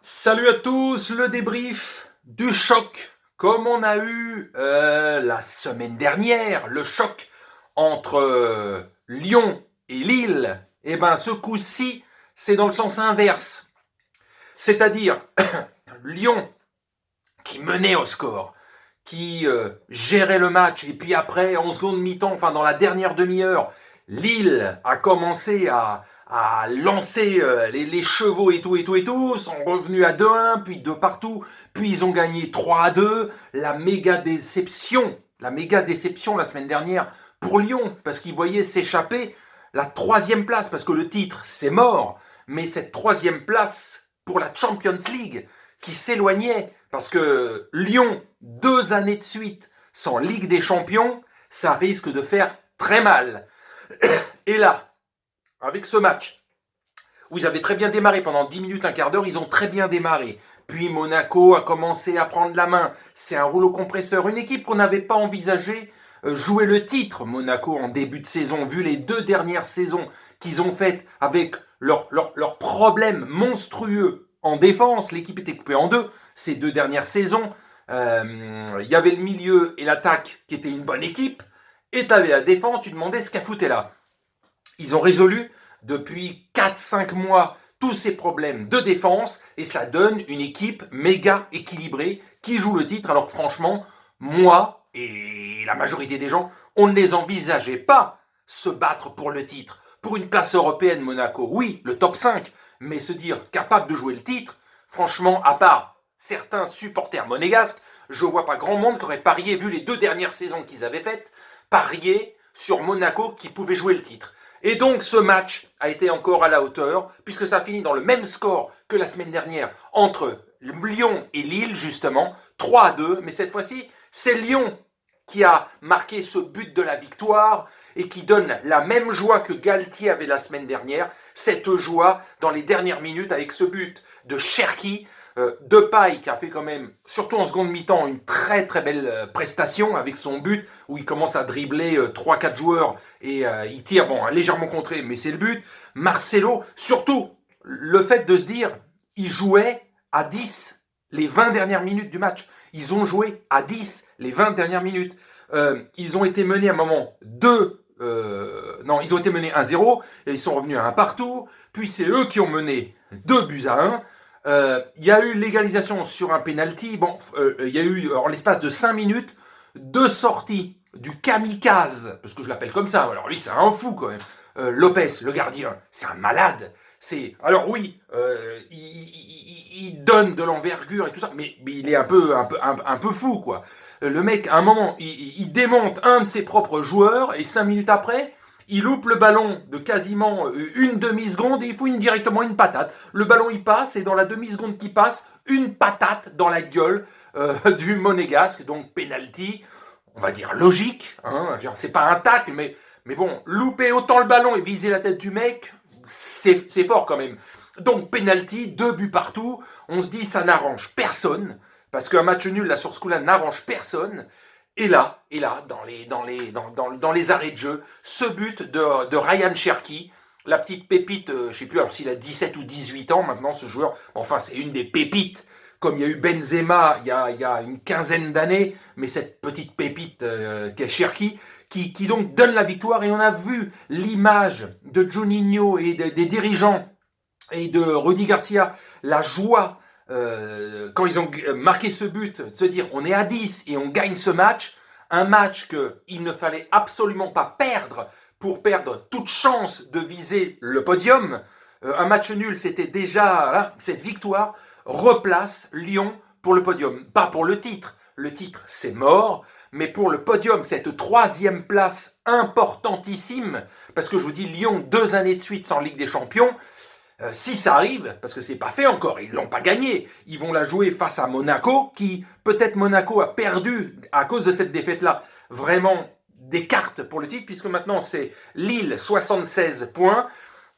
Salut à tous, le débrief du choc, comme on a eu la semaine dernière, le choc entre Lyon et Lille, et ben ce coup-ci, c'est dans le sens inverse. C'est-à-dire Lyon qui menait au score, qui gérait le match, et puis après, en seconde mi-temps, enfin dans la dernière demi-heure, Lille a commencé à lancer les chevaux et tout, sont revenus à 2-1, puis 2 partout, puis ils ont gagné 3-2, la méga déception la semaine dernière pour Lyon, parce qu'ils voyaient s'échapper la troisième place, parce que le titre c'est mort, mais cette troisième place pour la Champions League qui s'éloignait, parce que Lyon, 2 années de suite sans Ligue des Champions, ça risque de faire très mal. Et là, avec ce match, où ils avaient très bien démarré pendant 10 minutes, un quart d'heure, ils ont très bien démarré. Puis Monaco a commencé à prendre la main. C'est un rouleau compresseur. Une équipe qu'on n'avait pas envisagé jouer le titre, Monaco, en début de saison, vu les 2 dernières saisons qu'ils ont faites avec leurs problèmes monstrueux en défense. L'équipe était coupée en deux ces 2 dernières saisons. Il y avait le milieu et l'attaque qui étaient une bonne équipe. Et tu avais la défense, tu demandais ce qu'à foutait là. Ils ont résolu depuis 4-5 mois tous ces problèmes de défense et ça donne une équipe méga équilibrée qui joue le titre. Alors que franchement, moi et la majorité des gens, on ne les envisageait pas se battre pour le titre. Pour une place européenne, Monaco, oui, le top 5, mais se dire capable de jouer le titre, franchement, à part certains supporters monégasques, je ne vois pas grand monde qui aurait parié, vu les 2 dernières saisons qu'ils avaient faites, parier sur Monaco qui pouvait jouer le titre. Et donc ce match a été encore à la hauteur, puisque ça a fini dans le même score que la semaine dernière entre Lyon et Lille, justement, 3-2, mais cette fois-ci, c'est Lyon qui a marqué ce but de la victoire et qui donne la même joie que Galtier avait la semaine dernière, cette joie dans les dernières minutes avec ce but de Cherki, Depay qui a fait quand même, surtout en seconde mi-temps, une très très belle prestation avec son but où il commence à dribbler 3-4 joueurs et il tire, bon, légèrement contré, mais c'est le but. Marcelo, surtout le fait de se dire, il jouait à 10 les 20 dernières minutes du match. Ils ont joué à 10 les 20 dernières minutes. Ils ont été menés à un moment 2. Non, ils ont été menés 1-0, et ils sont revenus à 1 partout, puis c'est eux qui ont mené 2-1. Il y a eu l'égalisation sur un penalty. Bon, il y a eu, en l'espace de 5 minutes, 2 sorties du kamikaze, parce que je l'appelle comme ça. Alors lui, c'est un fou quand même. Lopez, le gardien, c'est un malade. Alors oui, il donne de l'envergure et tout ça, mais il est un peu fou, quoi. Le mec, à un moment, il démonte un de ses propres joueurs et 5 minutes après, il loupe le ballon de quasiment une demi-seconde et il fout directement une patate. Le ballon il passe et dans la demi-seconde qui passe, une patate dans la gueule du Monégasque, donc penalty, on va dire logique. Hein, c'est pas un tacle, mais bon, louper autant le ballon et viser la tête du mec, c'est fort quand même. Donc penalty, 2 buts partout. On se dit ça n'arrange personne parce qu'un match nul là sur ce coup-là n'arrange personne. Et là, dans les arrêts de jeu, ce but de Ryan Cherki, la petite pépite, je ne sais plus alors s'il a 17 ou 18 ans maintenant, ce joueur, enfin c'est une des pépites, comme il y a eu Benzema il y a une quinzaine d'années, mais cette petite pépite qu'est Cherki, qui donc donne la victoire, et on a vu l'image de Juninho et des dirigeants et de Rudy Garcia, la joie quand ils ont marqué ce but, de se dire on est à 10 et on gagne ce match, un match qu'il ne fallait absolument pas perdre pour perdre toute chance de viser le podium. Un match nul, c'était déjà là, cette victoire replace Lyon pour le podium, pas pour le titre. Le titre, c'est mort, mais pour le podium, cette troisième place importantissime, parce que je vous dis, Lyon, 2 années de suite sans Ligue des Champions, si ça arrive, parce que c'est pas fait encore, ils l'ont pas gagné, ils vont la jouer face à Monaco, qui peut-être Monaco a perdu à cause de cette défaite-là vraiment des cartes pour le titre, puisque maintenant c'est Lille 76 points,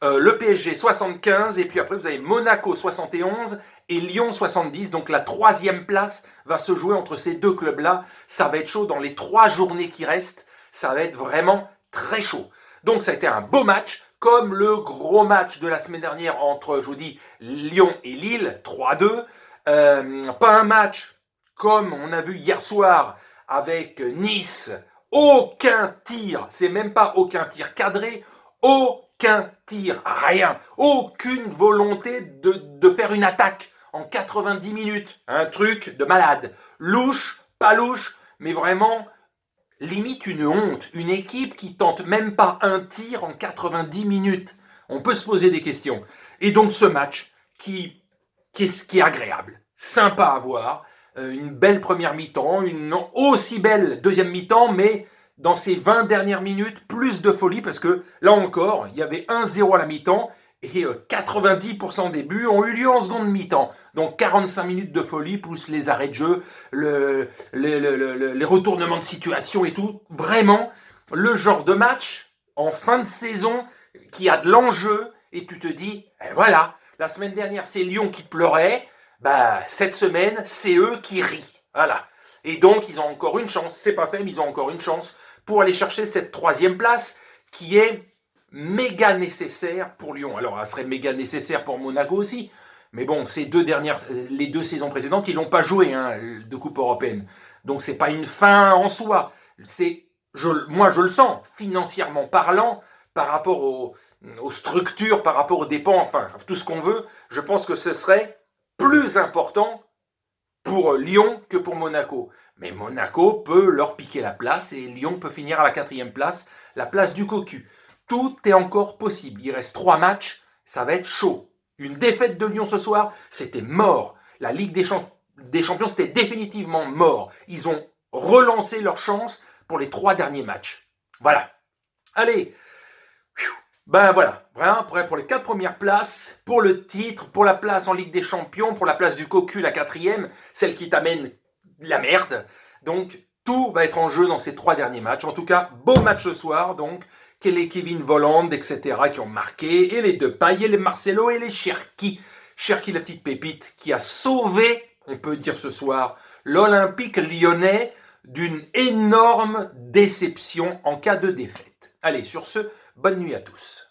le PSG 75, et puis après vous avez Monaco 71 et Lyon 70, donc la troisième place va se jouer entre ces deux clubs-là. Ça va être chaud dans les 3 journées qui restent, ça va être vraiment très chaud. Donc ça a été un beau match, comme le gros match de la semaine dernière entre, je vous dis, Lyon et Lille, 3-2. Pas un match comme on a vu hier soir avec Nice, aucun tir, c'est même pas aucun tir cadré, aucun tir, rien, aucune volonté de faire une attaque en 90 minutes, un truc de malade, louche, pas louche, mais vraiment limite une honte, une équipe qui tente même pas un tir en 90 minutes. On peut se poser des questions. Et donc ce match qui est agréable, sympa à voir, une belle première mi-temps, une aussi belle deuxième mi-temps, mais dans ces 20 dernières minutes, plus de folie, parce que là encore, il y avait 1-0 à la mi-temps, et 90% des buts ont eu lieu en seconde mi-temps. Donc 45 minutes de folie, plus les arrêts de jeu, les retournements de situation et tout. Vraiment, le genre de match en fin de saison qui a de l'enjeu, et tu te dis, eh voilà, la semaine dernière, c'est Lyon qui pleurait, bah, cette semaine, c'est eux qui rient. Voilà. Et donc, ils ont encore une chance. C'est pas fait, mais ils ont encore une chance pour aller chercher cette troisième place qui est méga nécessaire pour Lyon. Alors, elle serait méga nécessaire pour Monaco aussi. Mais bon, les deux saisons précédentes, ils l'ont pas joué de Coupe européenne. Donc, c'est pas une fin en soi. Moi, je le sens, financièrement parlant, par rapport aux structures, par rapport aux dépenses, enfin, tout ce qu'on veut. Je pense que ce serait plus important pour Lyon que pour Monaco. Mais Monaco peut leur piquer la place et Lyon peut finir à la 4e place, la place du cocu. Tout est encore possible. Il reste 3 matchs, ça va être chaud. Une défaite de Lyon ce soir, c'était mort. La Ligue des Champions, c'était définitivement mort. Ils ont relancé leur chance pour les 3 derniers matchs. Voilà. Allez, ben voilà, vraiment prêt pour les 4 premières places, pour le titre, pour la place en Ligue des Champions, pour la place du cocu, la 4e, celle qui t'amène la merde. Donc tout va être en jeu dans ces 3 derniers matchs. En tout cas, beau match ce soir, donc les Kevin Volland, etc. qui ont marqué, et les Depay, et les Marcelo, et les Cherki. Cherki, la petite pépite, qui a sauvé, on peut dire ce soir, l'Olympique lyonnais d'une énorme déception en cas de défaite. Allez, sur ce, bonne nuit à tous.